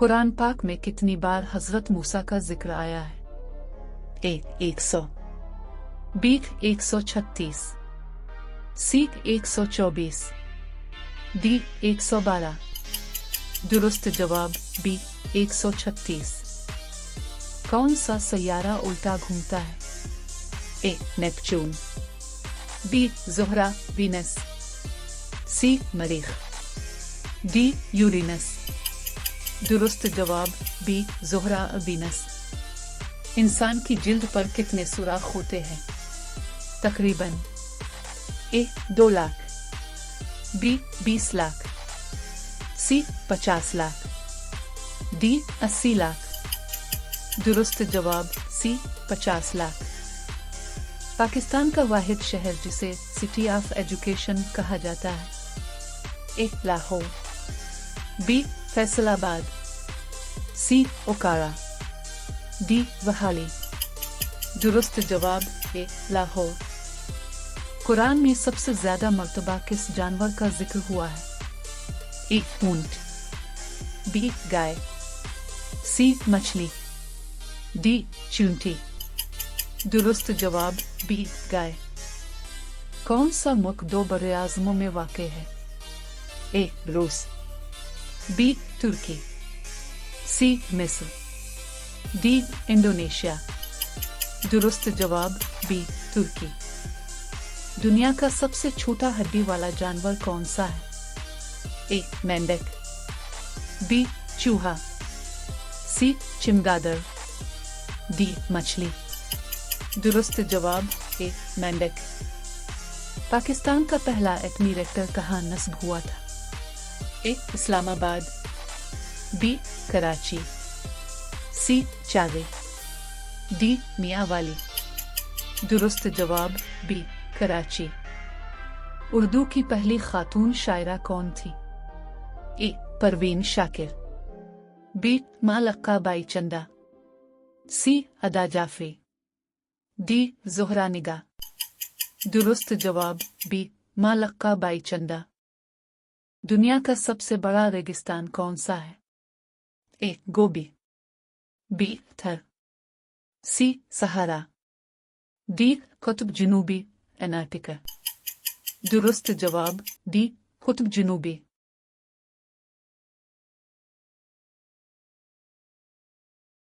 कुरान पाक में कितनी बार हजरत मूसा का जिक्र आया है? ए 100, बी 136, सी 124, डी 112। दुरुस्त जवाब बी 136। कौन सा सैयारा उल्टा घूमता है? ए नेपच्यून, बी ज़ोहरा वीनस, सी मरीख, डी यूरेनस। दुरुस्त जवाब बी ज़ोहरा वीनस। इंसान की जिल्द पर कितने सुराख होते हैं? तकरीबन ए 2 लाख, बी 20 लाख, सी 50 लाख, डी 80 लाख। दुरुस्त जवाब सी 50 लाख। पाकिस्तान का वाहिद शहर जिसे सिटी ऑफ एजुकेशन कहा जाता है? ए लाहौर, बी फैसलाबाद, सी ओकारा, डी वहाली। दुरुस्त जवाब ए लाहौर। कुरान में सबसे ज्यादा मर्तबा किस जानवर का जिक्र हुआ है? ए ऊंट, बी गाय, सी मछली, डी चूंटी। दुरुस्त जवाब बी गाय। कौन सा मुल्क 2 बड़े आज़मों में वाक़े है? ए रूस, बी तुर्की, सी मिस्र, डी इंडोनेशिया। दुरुस्त जवाब बी तुर्की। दुनिया का सबसे छोटा हड्डी वाला जानवर कौन सा है? ए मेंढक, बी चूहा, सी चमगादड़, डी मछली। दुरुस्त जवाब ए मेंढक। पाकिस्तान का पहला एटमी रिएक्टर कहाँ नस्ब हुआ था? ए इस्लामाबाद, बी कराची, सी चागे, डी मियांवाली। दुरुस्त जवाब बी कराची। उर्दू की पहली खातून शायरा कौन थी? ए परवीन शाकिर, बी मालक्का बाई चंदा, सी अदा जाफरी, डी ज़ोहरा निगा। दुरुस्त जवाब बी मालक्का बाई चंदा। दुनिया का सबसे बड़ा रेगिस्तान कौन सा है? ए गोबी, बी थर, सी सहारा, डी कुतुब जनूबी एंटार्क्टिका। दुरुस्त जवाब डी कुतुब जनूबी।